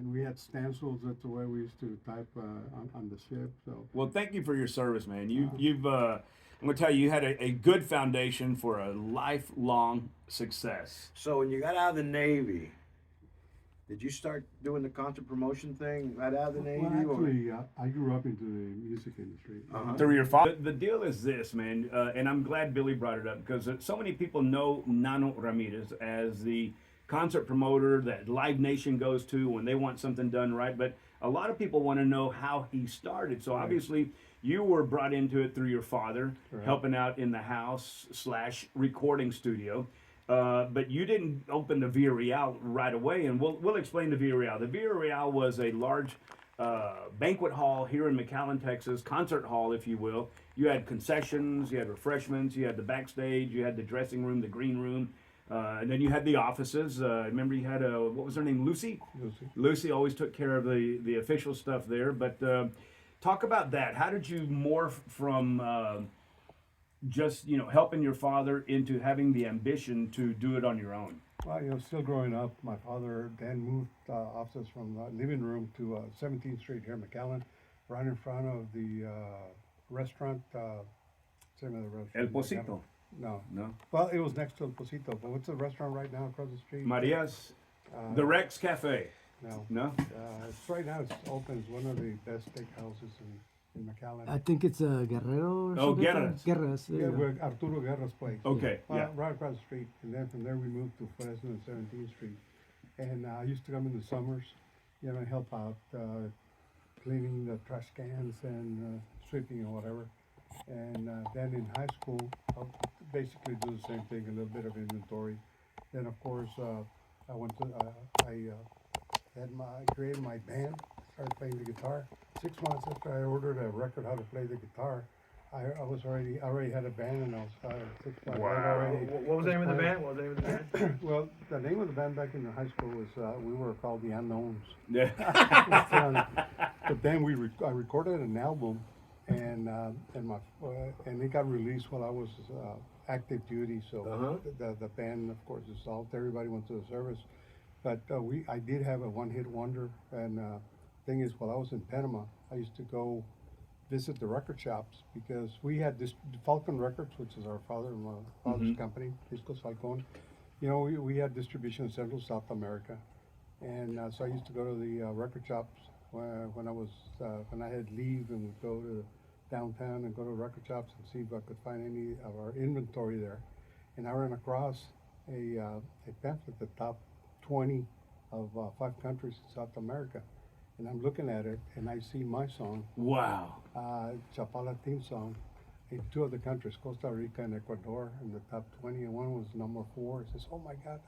and we had stencils. That's the way we used to type on the ship. So Well, thank you for your service, man. uh, You've I'm gonna tell you, you had a good foundation for a lifelong success. So when you got out of the Navy, did you start doing the concert promotion thing right out of the well, Navy, or? actually, I grew up into the music industry. Uh-huh. Through your father. The deal is this, man, and I'm glad Billy brought it up because so many people know Nano Ramirez as the concert promoter that Live Nation goes to when they want something done right. But a lot of people want to know how he started. So obviously, you were brought into it through your father, Correct. helping out in the house / recording studio. But you didn't open the Via Real right away, and we'll explain the Via Real. The Via Real was a large banquet hall here in McAllen, Texas, concert hall, if you will. You had concessions, you had refreshments, you had the backstage, you had the dressing room, the green room, and then you had the offices. Remember, you had what was her name, Lucy? Lucy. Lucy always took care of the official stuff there. But talk about that. How did you morph from just helping your father into having the ambition to do it on your own? Well, still growing up, my father then moved offices from the living room to 17th Street here in McAllen, right in front of the restaurant. Same other restaurant. El Pocito. No. No. Well, it was next to El Pocito, but what's the restaurant right now across the street? Maria's. Uh, The Rex Cafe. No. No. It's right now. It's open. It's one of the best steakhouses in McAllen. I think it's Guerrero. Or Oh, something. Guerra's. Guerra's. Yeah, we're Arturo Guerra's place. Okay. Yeah. Right across the street. And then from there we moved to Fresno and 17th Street. And I used to come in the summers, and help out cleaning the trash cans and sweeping and whatever. And then in high school, I'll basically do the same thing, a little bit of inventory. Then of course, I went to, I created my band, started playing the guitar. 6 months after I ordered a record how to play the guitar, I already had a band, and I was 6 months. What was the name of the band? What was the name of the band? Well, the name of the band back in the high school was we were called the Unknowns. Yeah. But then I recorded an album, and it got released while I was active duty. So the band, of course, dissolved. Everybody went to the service, but I did have a one-hit wonder. And thing is, while I was in Panama, I used to go visit the record shops because we had this Falcon Records, which is our father's company, Discos Falcon. We had distribution in Central South America, and so I used to go to the record shops when I had leave, and would go to downtown and go to record shops and see if I could find any of our inventory there. And I ran across a pamphlet, the top 20 of 5 countries in South America. And I'm looking at it, and I see my song, Wow. Chapala theme song, in 2 other countries, Costa Rica and Ecuador, in the top 20, and one was number 4. I says, "Oh my God!"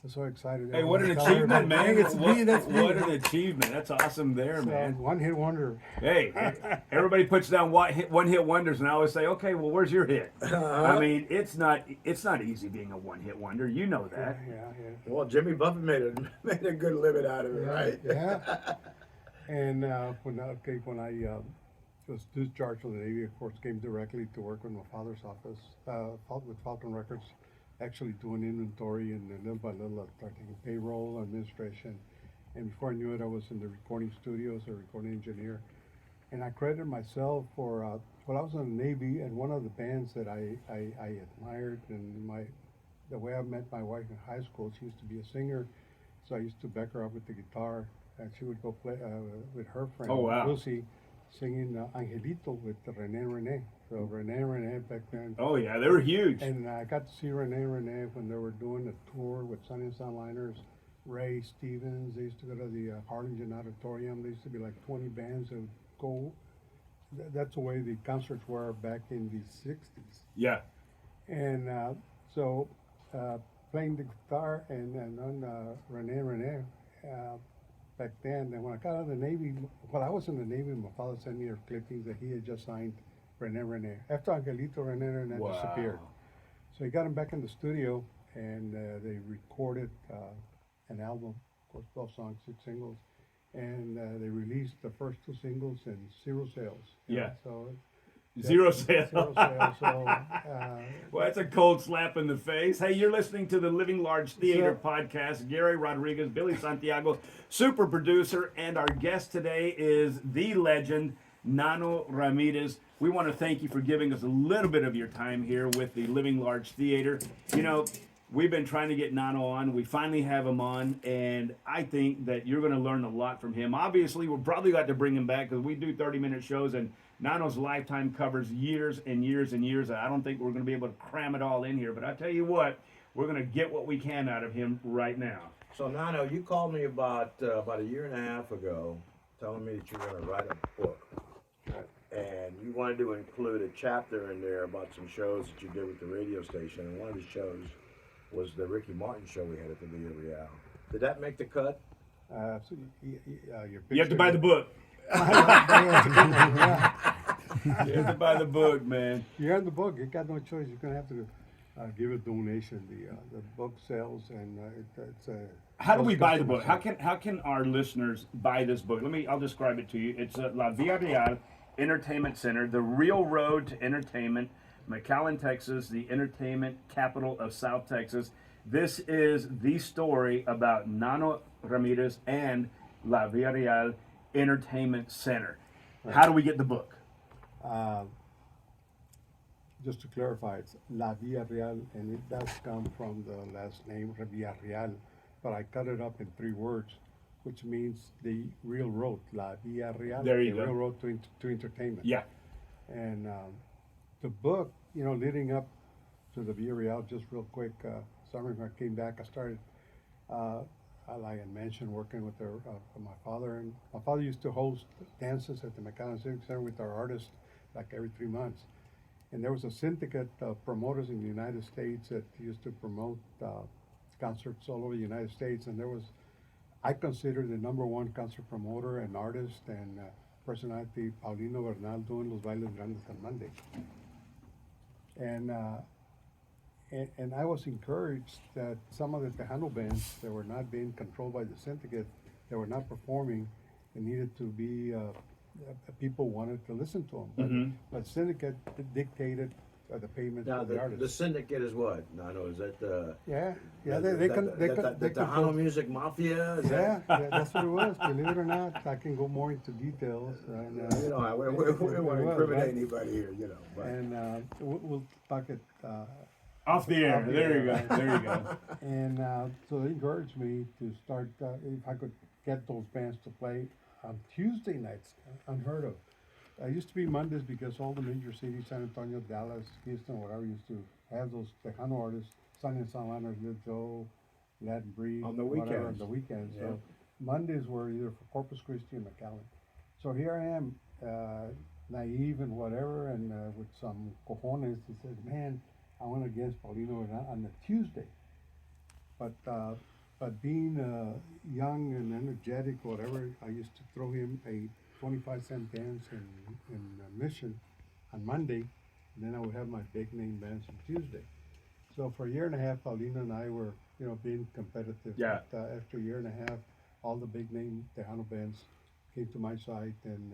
I'm so excited. Hey, what an Tell achievement, everybody, man! "Hey, it's me, that's me." What an achievement! That's awesome, there, So, man. one-hit wonder. Hey, everybody puts down one hit wonders, and I always say, okay, well, where's your hit? I mean, it's not easy being a one hit wonder. You know that. Yeah. Well, Jimmy Buffett made a good living out of it, right? Yeah. And when I was discharged from the Navy, of course, came directly to work with my father's office with Falcon Records, actually doing inventory, and little by little I started taking payroll, administration. And before I knew it, I was in the recording studios, a recording engineer. And I credited myself for, I was in the Navy, and one of the bands that I admired, and the way I met my wife in high school, she used to be a singer, so I used to back her up with the guitar, and she would go play with her friend, Oh, wow. Lucy, singing Angelito with Renee. So Renee back then. Oh yeah, they were huge. And I got to see Renee when they were doing a tour with Sunny and Soundliners, Ray Stevens. They used to go to the Harlingen Auditorium. There used to be like 20 bands that would go. That's the way the concerts were back in the 60s. Yeah. And so playing the guitar and on Renee back then. And when I got out of the Navy, while I was in the Navy, my father sent me a clippings that he had just signed Renee. After Angelito, Renee Wow. disappeared. So he got him back in the studio, and they recorded an album, of course, 12 songs, 6 singles. And they released the first 2 singles and 0 sales. Yeah. So Zero sales. Zero sales. So, Well, that's a cold slap in the face. Hey, you're listening to the Living Large Theater So- podcast. Gary Rodriguez, Billy Santiago, super producer, and our guest today is the legend, Nano Ramirez. We want to thank you for giving us a little bit of your time here with the Living Large Theater. You know, we've been trying to get Nano on. We finally have him on, and I think that you're going to learn a lot from him. Obviously, we'll probably got to bring him back because we do 30-minute shows, and Nano's lifetime covers years and years and years. I don't think we're going to be able to cram it all in here, but I tell you what, we're going to get what we can out of him right now. So Nano, you called me about a year and a half ago, telling me that you're going to write a book, and you wanted to include a chapter in there about some shows that you did with the radio station. And one of the shows was the Ricky Martin show we had at the Villa Real. Did that make the cut? so your You have to picture- buy the book. Yeah. You have to buy the book, man. You're in the book. You got no choice. You're gonna have to give a donation. The book sells, and it's a. How do we those buy the book? customers How can our listeners buy this book? I'll describe it to you. It's La Villa Real Entertainment Center, the real road to entertainment, McAllen, Texas, the entertainment capital of South Texas. This is the story about Nano Ramirez and La Villa Real Entertainment Center. How do we get the book? Just to clarify, it's La Villa Real, and it does come from the last name Villa Real, but I cut it up in 3 words, which means the real road, La Villa Real, There you the go. real road to entertainment. Yeah. And the book, leading up to the Villa Real, just real quick, summer when I came back, I started, like I mentioned, working with my father. And my father used to host dances at the McAllen Civic Center with our artists like every 3 months. And there was a syndicate of promoters in the United States that used to promote concerts all over the United States. And I consider the #1 concert promoter and artist and personality, Paulino Bernal, doing Los Bailes Grandes on Monday. And I was encouraged that some of the Tejano bands that were not being controlled by the syndicate, that were not performing, and needed to be, people wanted to listen to them. But syndicate dictated the payment Now for the the artists. syndicate is what? Nano, is that the They Tejano Music Mafia? Is Yeah, that's what it was. Believe it or not, I can go more into details. Right now. that, we don't want to incriminate anybody here, But. And we'll talk it. Off the air. Off the There you air. go. There you go. And so they encouraged me to start, if I could get those bands to play on Tuesday nights, unheard of. It used to be Mondays because all the major cities, San Antonio, Dallas, Houston, whatever, used to have those Tejano artists, Sonny and Solana, Lil Joe, Latin Breed, On the whatever, weekends. on the weekends. Yeah. So Mondays were either for Corpus Christi or McAllen. So here I am, naive and whatever, and with some cojones, he said, man, I went against Paulino on a Tuesday. But being young and energetic, whatever, I used to throw him a 25-cent dance in Mission on Monday, and then I would have my big name bands on Tuesday. So for a year and a half, Paulino and I were, being competitive. Yeah. But, after a year and a half, all the big name Tejano bands came to my side, and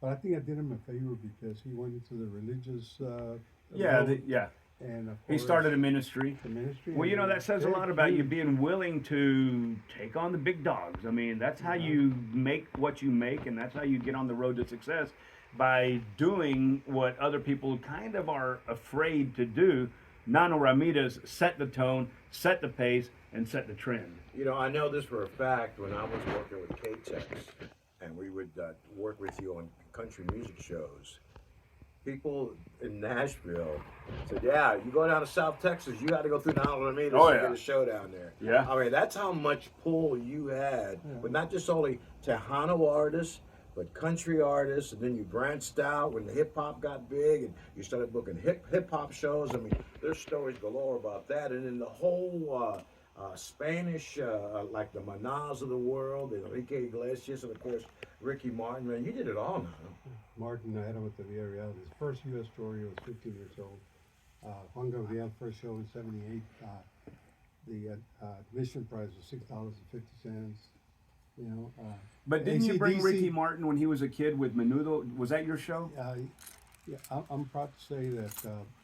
but I think I did him a favor because he went into the religious. Road, and of He course, started a ministry. the ministry. Well, and that says a big, lot about you huge. being willing to take on the big dogs. I mean, that's how you make what you make, and that's how you get on the road to success, by doing what other people kind of are afraid to do. Nano Ramirez set the tone, set the pace, and set the trend. I know this for a fact when I was working with K-Tex, and we would work with you on country music shows. People in Nashville said, yeah, you go down to South Texas, you got to go through Nano Ramirez Oh, to yeah. get a show down there. Yeah. I mean, that's how much pull you had, but not just only Tejano artists, but country artists, and then you branched out when the hip-hop got big, and you started booking hip-hop shows. I mean, there's stories galore about that, and then the whole Spanish, like the Manas of the world, Enrique Iglesias, and of course, Ricky Martin. Man, you did it all now. Martin, I had him with the Villa Real. His first U.S. tour, he was 15 years old. Juan Gabriel, first show in '78. The admission price was $6.50. But didn't you bring AC/DC Ricky Martin when he was a kid with Menudo? Was that your show? Yeah, I'm proud to say that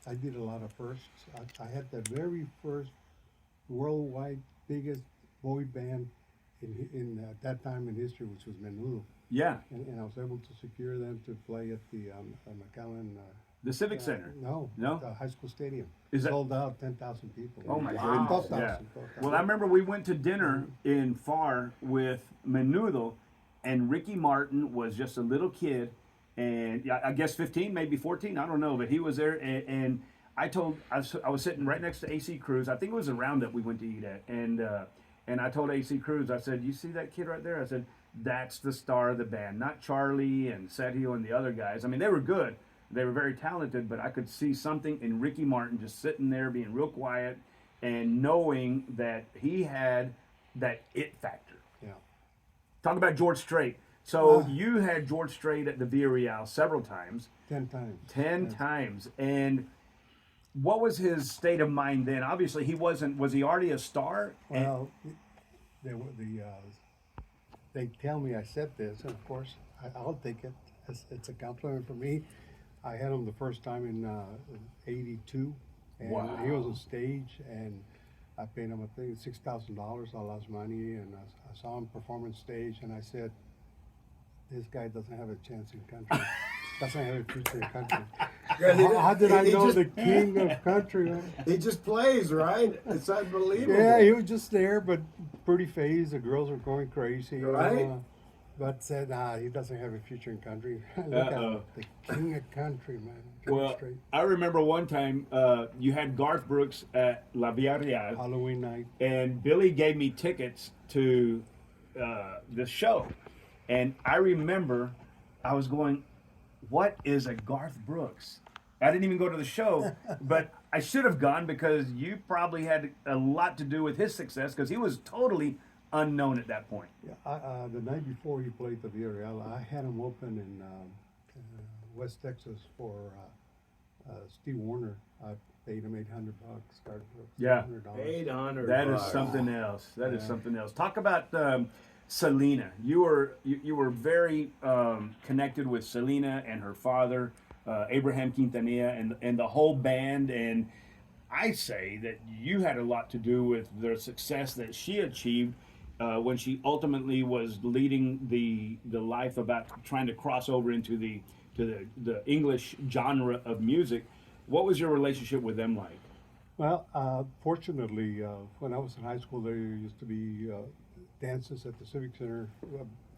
I did a lot of firsts. I had the very first worldwide biggest boy band in that time in history, which was Menudo, Yeah, and I was able to secure them to play at the McAllen. the Civic Center. No, No? the high school stadium. Is that- Sold out, 10,000 people. Oh my Wow. goodness! 12,000, Yeah. 12,000. Well, I remember we went to dinner in Far with Menudo, and Ricky Martin was just a little kid, and yeah, I guess 15, maybe 14, I don't know, but he was there, and I was sitting right next to AC Cruz. I think it was a Roundup we went to eat at, and I told AC Cruz, I said, "You see that kid right there?" I said, "That's the star of the band, not Charlie and Sergio and the other guys. I mean, they were good." They were very talented, but I could see something in Ricky Martin just sitting there being real quiet and knowing that he had that it factor. Yeah. Talk about George Strait. So Ah. you had George Strait at the Villarreal several times, 10 times. 10 times. And what was his state of mind then? Obviously, was he already a star? Well, they tell me I said this, and of course, I'll take it. It's a compliment for me. I had him the first time in '82, and Wow. he was on stage, and I paid him, I think, $6,000. I lost money, and I saw him perform on stage, and I said, "This guy doesn't have a chance in country. Doesn't have a future in country." How did I He know just- the king of country? Man? He just plays, right? It's unbelievable. Yeah, he was just there, but pretty phased. The girls were going crazy. Right. But said, he doesn't have a future in country. Look at Uh-oh. him, the king of country, man. George Well, Strait. I remember one time you had Garth Brooks at La Villarreal. Halloween night. And Billy gave me tickets to the show, and I remember I was going, "What is a Garth Brooks?" I didn't even go to the show, but I should have gone because you probably had a lot to do with his success because he was totally unknown at that point. Yeah, the night before he played the Villarreal, I had him open in West Texas for Steve Warner. I paid him $800. Garth Brooks. Yeah. $800. 800. That is bucks. something else. That is Yeah. something else. Talk about Selena. You were very connected with Selena and her father, Abraham Quintanilla, and the whole band. And I say that you had a lot to do with the success that she achieved when she ultimately was leading the life about trying to cross over into the English genre of music. What was your relationship with them like? Well, fortunately, when I was in high school, there used to be dances at the Civic Center,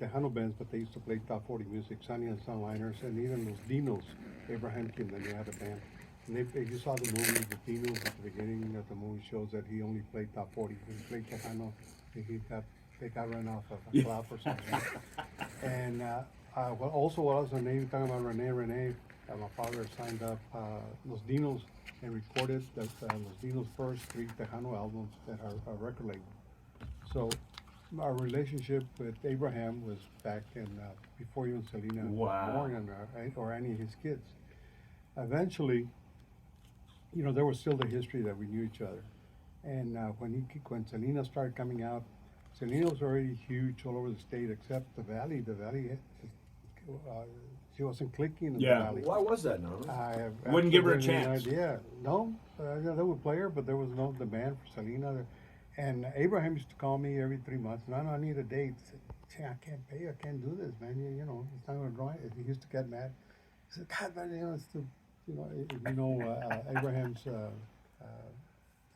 Tejano bands, but they used to play top 40 music, Sonny and Sunliners, and even Los Dinos. Abraham Quintanilla had a band. And if you saw the movie, the Dinos at the beginning of the movie shows that he only played top 40. He played Tejano. They got run off of a club or something. And also, while I was in the Navy, talking about Rene, my father signed up Los Dinos and recorded Los Dinos' first 3 Tejano albums that are record label. So our relationship with Abraham was back in before even Selena Wow. was born, or any of his kids. Eventually, there was still the history that we knew each other. And when Selena started coming out, Selena was already huge all over the state except the Valley. The Valley, she wasn't clicking in Yeah. the Valley. Why was that, no? I have Wouldn't give her a absolutely no chance. idea. No, they would play her, but there was no demand for Selena. And Abraham used to call me every 3 months. No, I need a date. I said, "Gee, I can't pay you. I can't do this, man. It's not going to draw it." He used to get mad. He said, "God, man, it's too, Abraham's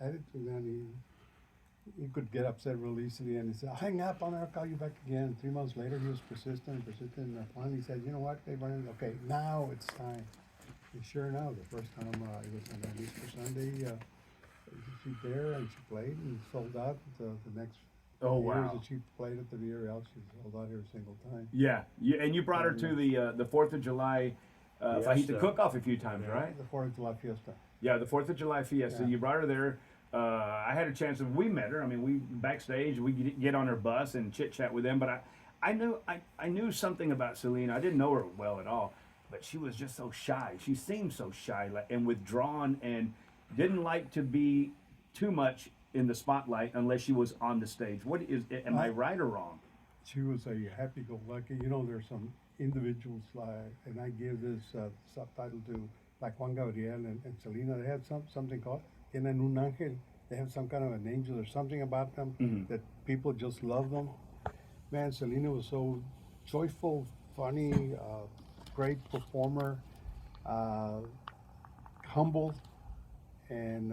attitude, man. He could get upset real easily, and he said, "I'll hang up. I'll call you back again." 3 months later, he was persistent. And finally, he said, "You know what, Abraham? Okay, now it's time." And sure enough, the first time it was on Easter Sunday, she there and she played and sold out. The next Oh, years wow. that she played at the Villarreal, she sold out every single time. Yeah, and you brought her to the 4th of July fajita Fiesta. cook-off a few times, right? The 4th of July Fiesta. Yeah, the 4th of July fiesta. Yeah. You brought her there. I had a chance we met her. I mean, we backstage, we get on her bus and chit chat with them. But I knew something about Selena. I didn't know her well at all, but she was just so shy. She seemed so shy and withdrawn, and didn't like to be too much in the spotlight unless she was on the stage. Am I right or wrong? she was a happy-go-lucky. You know, there's some individuals like, and I give this subtitle to like Juan Gabriel and Selena. They have something called Tienen un ángel. They have some kind of an angel or something about them that people just love them. Man, Selena was so joyful, funny, great performer, humble, and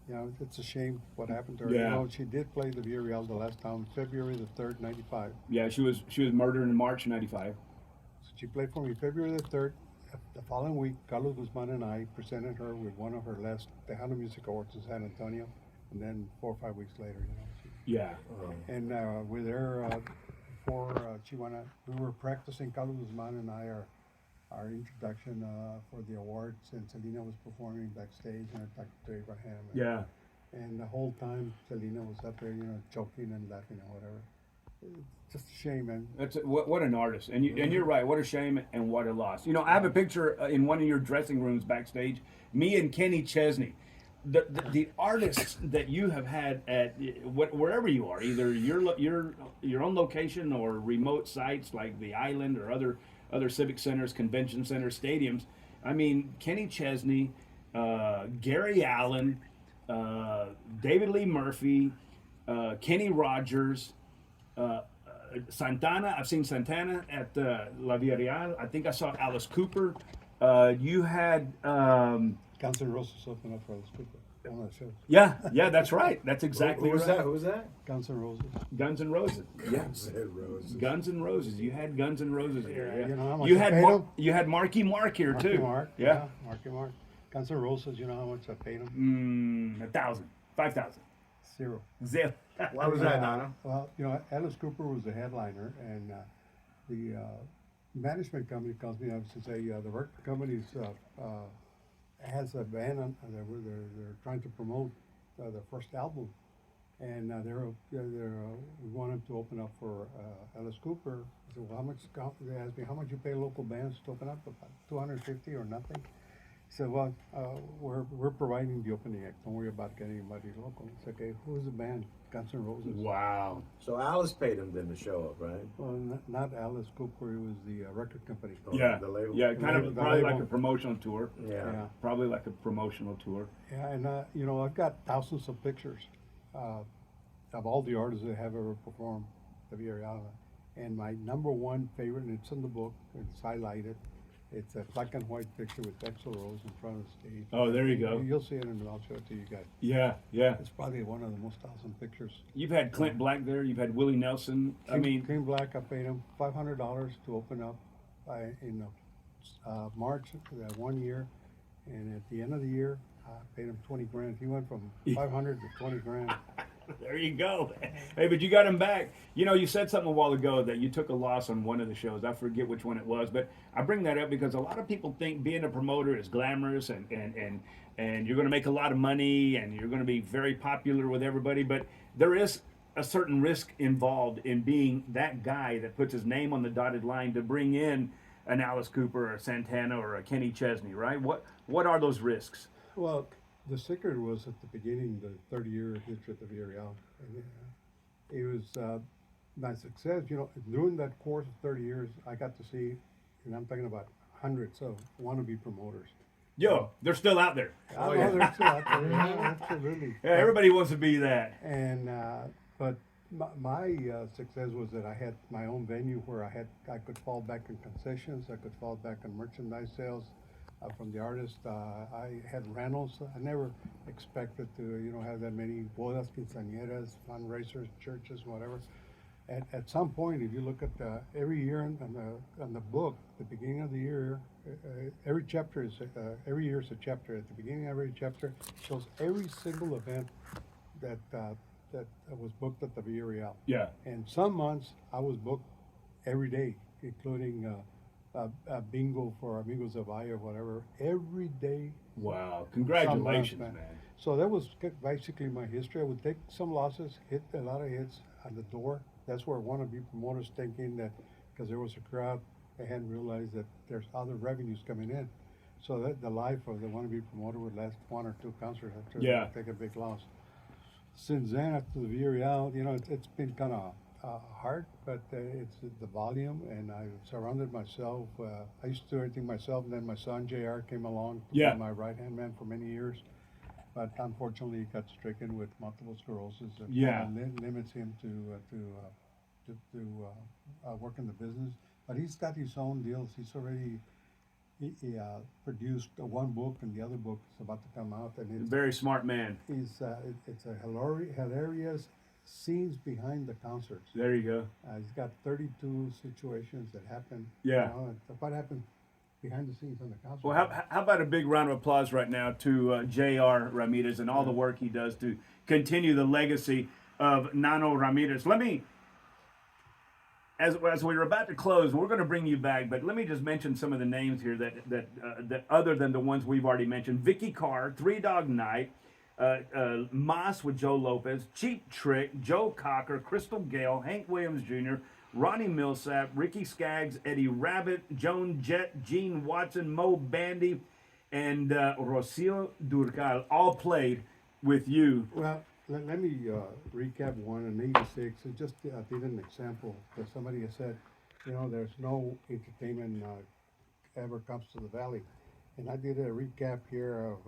you know, it's a shame what happened to her. Yeah. You know, she did play the Villarreal the last time, February the 3rd, '95. Yeah, she was murdered in March '95. So she played for me February the 3rd. The following week, Carlos Guzman and I presented her with one of her last Tejano Music Awards in San Antonio, and then 4 or 5 weeks later, you know. Yeah. And with her, before she went out, we were practicing, Carlos Guzman and I, our introduction for the awards, and Selena was performing backstage, and I talked to Abraham. Yeah. And the whole time, Selena was up there, you know, choking and laughing or whatever. It's just a shame, man. What an artist, and you're right. What a shame and what a loss. You know, I have a picture in one of your dressing rooms backstage. Me and Kenny Chesney, the artists that you have had at wherever you are, either your own location or remote sites like the Island or other civic centers, convention centers, stadiums. I mean, Kenny Chesney, Gary Allen, David Lee Murphy, Kenny Rogers. Santana, I've seen Santana at La Villarreal. I think I saw Alice Cooper. You had, Guns N' Roses opened up for Alice Cooper on that show. yeah, that's right. That's exactly Who was right. that? Who was that? Guns N' Roses. Guns N' Roses. Yeah. Said Roses. Guns N' Roses. You had Guns N' Roses here. Yeah. You know how much You I had paid them? you had Marky Mark here Marky too. Mark. Yeah. Marky Mark. Guns N' Roses, you know how much I paid them? 1,000, 5,000. Zero. Zip. Why was that, Nano? Well, you know, Alice Cooper was the headliner, and the management company calls me up to say the record company has a band on, they're trying to promote their first album, and we want them to open up for Alice Cooper. I said, well, how much? They asked me how much you pay local bands to open up? About 250 or nothing. He said, well, we're providing the opening act. Don't worry about getting anybody local. It's okay. Who's the band? Guns N' Roses. Wow. So Alice paid him then to show up, right? Well, not Alice Cooper. It was the record company. Oh, Yeah. the label? Yeah. Kind of The probably label. like a promotional tour. Yeah. Probably like a promotional tour. Yeah, and you know, I've got thousands of pictures of all the artists that have ever performed the Villarreal. And my number one favorite, and it's in the book, it's highlighted. It's a black and white picture with Axl Rose in front of the stage. Oh, there you go. You'll see it, and I'll show it to you guys. Yeah. Yeah. It's probably one of the most awesome pictures. You've had Clint Black there. You've had Willie Nelson. I mean, King Black, I paid him $500 to open up in March that 1 year, and at the end of the year, I paid him 20 grand. He went from 500 to 20 grand. there you go. Hey, but you got him back. You know, you said something a while ago that you took a loss on one of the shows. I forget which one it was, but I bring that up because a lot of people think being a promoter is glamorous and you're going to make a lot of money and you're going to be very popular with everybody. But there is a certain risk involved in being that guy that puts his name on the dotted line to bring in an Alice Cooper or a Santana or a Kenny Chesney, right? What are those risks? Well, the secret was at the beginning, the 30-year history of the Villarreal. And, it was my success. You know, during that course of 30 years, I got to see, and I'm talking about hundreds of wannabe promoters. Yo, they're still out there. I know they're still out there. Yeah, absolutely. Yeah, everybody wants to be that. And but my success was that I had my own venue where I could fall back on concessions, I could fall back on merchandise sales from the artist. I had rentals. I never expected to have that many bodas, quinceañeras, fundraisers, churches, whatever. At some point, if you look at every year on the book, the beginning of the year, every chapter is every year is a chapter. At the beginning of every chapter shows every single event that was booked at the Villarreal. Yeah. And some months I was booked every day, including a bingo for Amigos of Valle or whatever. Every day. Wow. Congratulations, some months, man. So that was basically my history. I would take some losses, hit a lot of hits on the door. That's where wannabe promoters thinking that because there was a crowd, they hadn't realized that there's other revenues coming in. So that the life of the wannabe promoter would last one or two concerts after they take a big loss. Since then, after the Villarreal, it's been kind of hard, but it's the volume, and I surrounded myself. I used to do everything myself, and then my son JR came along to Yeah. be my right hand man for many years. But unfortunately, he got stricken with multiple sclerosis. That Yeah. limits him to work in the business. But he's got his own deals. He's already he produced one book, and the other book is about to come out. And it's Very smart man. it's a hilarious scenes behind the concerts. There you go. He's got 32 situations that happen. Yeah. What happened behind the scenes on the concert. Well, how about a big round of applause right now to J.R. Ramirez and all the work he does to continue the legacy of Nano Ramirez. Let me, as we're about to close, we're going to bring you back, but let me just mention some of the names here that other than the ones we've already mentioned. Vicky Carr, Three Dog Night, Moss with Joe Lopez, Cheap Trick, Joe Cocker, Crystal Gale, Hank Williams Jr., Ronnie Millsap, Ricky Skaggs, Eddie Rabbit, Joan Jett, Gene Watson, Mo Bandy, and Rocio Durcal all played with you. Well, let me recap one in '86. It just did an example that somebody has said, there's no entertainment ever comes to the valley, and I did a recap here of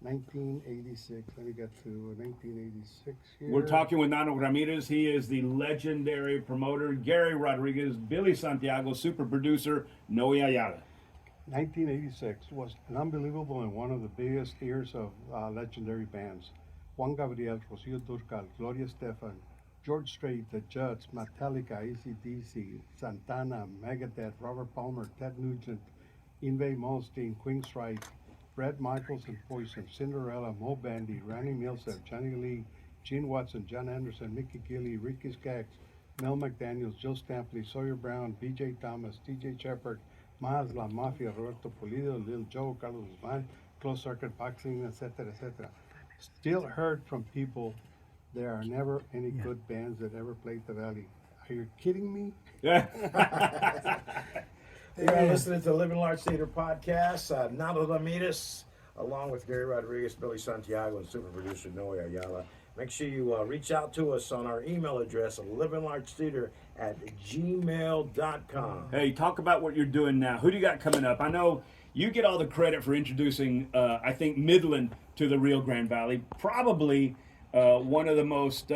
1986. Let me get to 1986 here. We're talking with Nano Ramirez. He is the legendary promoter, Gary Rodriguez, Billy Santiago, super producer, Noe Ayala. 1986 was an unbelievable and one of the biggest years of legendary bands. Juan Gabriel, Rocio Durcal, Gloria Estefan, George Strait, The Judds, Metallica, AC/DC, Santana, Megadeth, Robert Palmer, Ted Nugent, Yngwie Malmsteen, Queen Strike, Bret Michaels and Poison, Cinderella, Mo Bandy, Ronnie Millsap, Johnny Lee, Gene Watson, John Anderson, Mickey Gilley, Ricky Skaggs, Mel McDaniels, Joe Stampley, Sawyer Brown, B.J. Thomas, T.J. Shepard, Miles La Mafia, Roberto Pulido, Lil Joe, Carlos Guzman, Closed Circuit Boxing, etc., etc. Still heard from people, there are never any good bands that ever played the Valley. Are you kidding me? Yeah. You're listening to the Living Large Theater podcast. Nano Ramirez, along with Gary Rodriguez, Billy Santiago, and super producer Noe Ayala. Make sure you reach out to us on our email address, livinglargetheater@gmail.com. Hey, talk about what you're doing now. Who do you got coming up? I know you get all the credit for introducing, I think, Midland to the Rio Grande Valley. Probably one of the most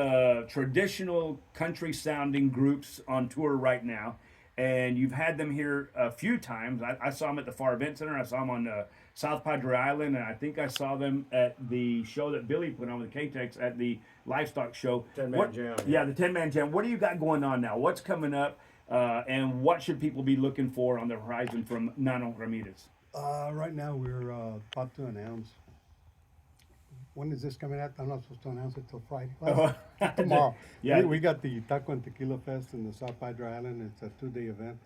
traditional country-sounding groups on tour right now. And you've had them here a few times. I saw them at the Far Event Center. I saw them on South Padre Island, and I think I saw them at the show that Billy put on with K-Tex at the Livestock Show. 10-man jam. Yeah, the 10-man jam. What do you got going on now? What's coming up, and what should people be looking for on the horizon from Nano Ramirez? Right now, we're about to announce. When is this coming out? I'm not supposed to announce it till Friday. Well, tomorrow. Yeah. We got the Taco and Tequila Fest in the South Padre Island. It's a 2-day event.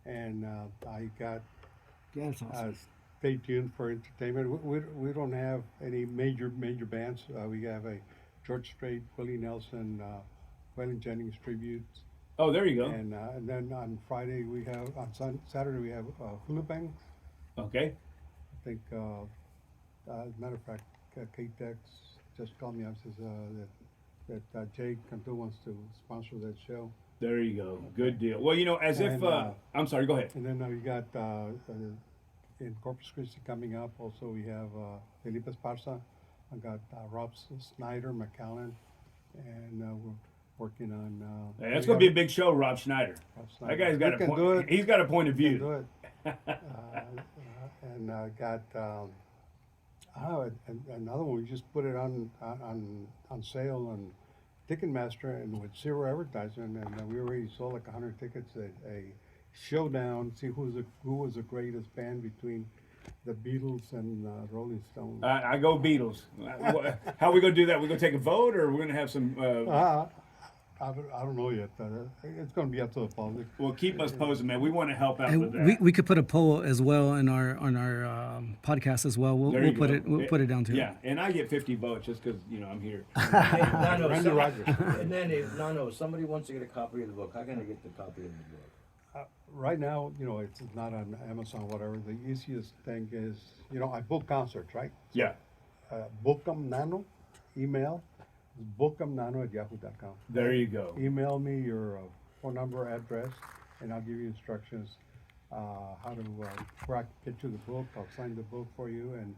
And I got, Yeah, that's awesome. stay tuned for entertainment. We don't have any major bands. We have a George Strait, Willie Nelson, Waylon Jennings tributes. Oh, there you go. And then on Friday, Saturday, we have Hula Bang. Okay. I think, as a matter of fact, K-Tex just called me up and says that Jay Cantu wants to sponsor that show. There you go. Good deal. Well, as if, And, I'm sorry, go ahead. And then we got in Corpus Christi coming up. Also, we have Felipe Esparza. I got Rob Snyder, McAllen, and we're working on. Hey, that's going to be a big show, Rob Schneider. That guy's got He a can do point. it. He's got a point of Can view. do it. And got another one. We just put it on sale on Ticketmaster and with zero advertisement, and we already sold like 100 tickets. A showdown. See who was the greatest band between the Beatles and Rolling Stones. I go Beatles. How are we going to do that? We're going to take a vote, or we're going to have some. I don't know yet. It's going to be up to the public. Well, keep us posted, man. We want to help out with And that. we could put a poll as well on our podcast as well. There We'll you put go. it put it down too. Yeah, and I get 50 votes just because I'm here. Hey, Nano, Randy Rogers. And then if somebody wants to get a copy of the book, how can I get the copy of the book? Right now, it's not on Amazon, whatever. The easiest thing is, I book concerts, right? Yeah. Book them Nano, email, bookumnano@yahoo.com. There you go. Email me your phone number, address, and I'll give you instructions how to where I can get you the book. I'll sign the book for you, and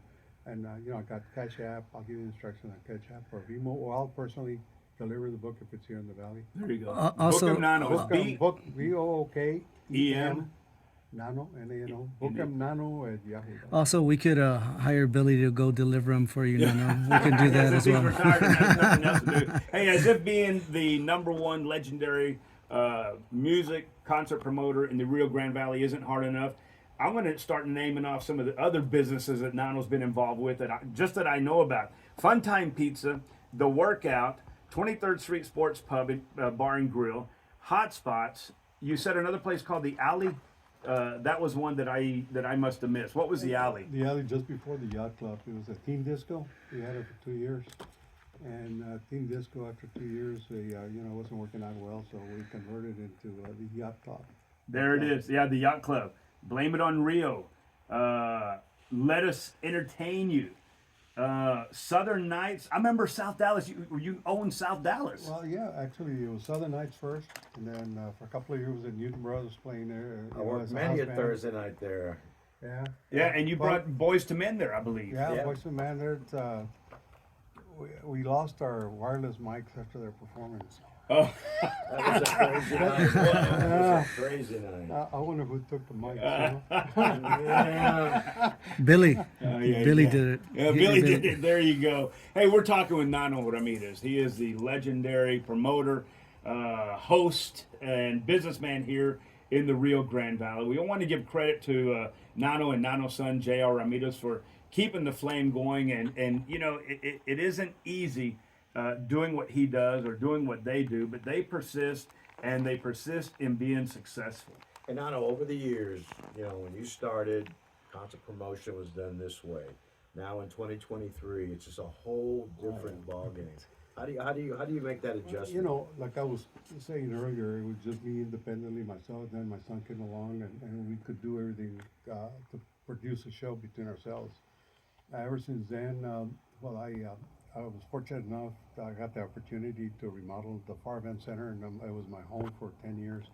you know, I got Cash App. I'll give you instructions on Cash App or Vimo, or I'll personally deliver the book if it's here in the valley. There you go. Also- Book 'em Nano. Book Bookem E-M. Nano, Nano. Bookumnano@yahoo.com. Also, we could hire Billy to go deliver them for you, Nano. We can do that as He's well. retired and has nothing else to do. Hey, as if being the #1 legendary music concert promoter in the Rio Grande Valley isn't hard enough, I'm going to start naming off some of the other businesses that Nano's been involved with that I know about. Funtime Pizza, The Workout, 23rd Street Sports Pub, Bar and Grill, Hot Spots. You said another place called The Alley. That was one that I must have missed. What was The Alley? The alley just before the yacht club. It was a team disco. We had it for 2 years, and team disco after 2 years, wasn't working out well, so we converted into the yacht club. There it is. Yeah, the Yacht Club. Blame It on Rio. Let Us Entertain You. Southern Nights. I remember South Dallas. You owned South Dallas. Well, yeah, actually, it was Southern Nights first, and then for a couple of years, it was Newton Brothers playing there. I worked many a Thursday night there. Yeah. Yeah, and you But- brought Boys to Men there, I believe. Yeah, Yeah. Boys and Man, we lost our wireless mics after their performance. Oh, That was a crazy night. That was a crazy night. I wonder who took the mics. Yeah. Billy. yeah, Billy yeah. did it. Yeah, He Billy did it. There you go. Hey, we're talking with Nano Ramirez. He is the legendary promoter, host, and businessman here in the Rio Grande Valley. We want to give credit to Nano and Nano's son, J.R. Ramirez, for keeping the flame going. And you know, it isn't easy doing what he does or doing what they do, but they persist, and they persist in being successful. And I know over the years, you know, when you started, concert promotion was done this way. Now in 2023, it's just a whole different ballgame. How do you make that adjustment? You know, like I was saying earlier, it was just me independently, myself. Then my son came along, and we could do everything to produce a show between ourselves. Ever since then, I was fortunate enough that I got the opportunity to remodel the Far Event Center, and it was my home for 10 years.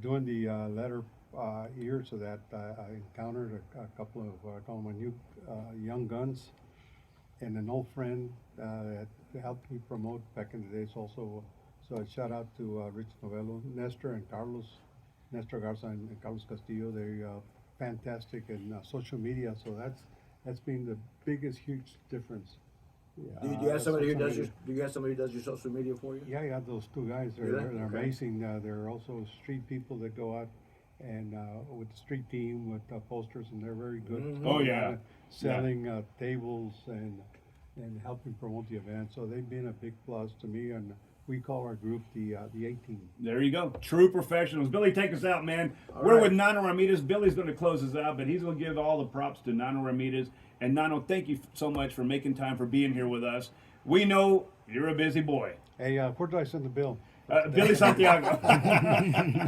During the latter years of that, I encountered a couple of, I call them my new young guns, and an old friend that helped me promote back in the days also. So I shout out to Rich Novello, Nestor and Carlos, Nestor Garza and Carlos Castillo. They're fantastic in social media, so that's been the biggest, huge difference. Do you have somebody who social does your? media. Do you have somebody who does your social media for you? Yeah, those two guys, Do they're they? Okay. amazing. They're also street people that go out and with the street team with posters, and they're very good. Mhm. Oh, yeah. Selling tables and helping promote the event. So they've been a big plus to me, and we call our group the A-Team. There you go. True professionals. Billy, take us out, man. All We're right. with Nano Ramirez. Billy's going to close us out, but he's going to give all the props to Nano Ramirez. And Nano, thank you so much for making time for being here with us. We know you're a busy boy. Hey, where do I send the bill? Billy Santiago.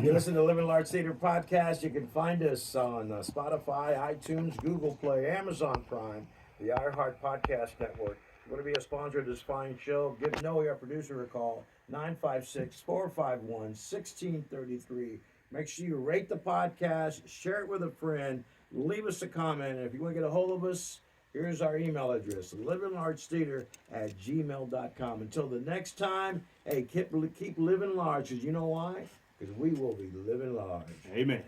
You listen to Living Large Theater Podcast. You can find us on Spotify, iTunes, Google Play, Amazon Prime, the iHeart Podcast Network. If you want to be a sponsor of this fine show, give Noe, our producer, a call, 956-451-1633. Make sure you rate the podcast, share it with a friend, leave us a comment. And if you want to get a hold of us, here's our email address, livinglargetheater@gmail.com. Until the next time, hey, keep living large, because you know why? Because we will be living large. Amen.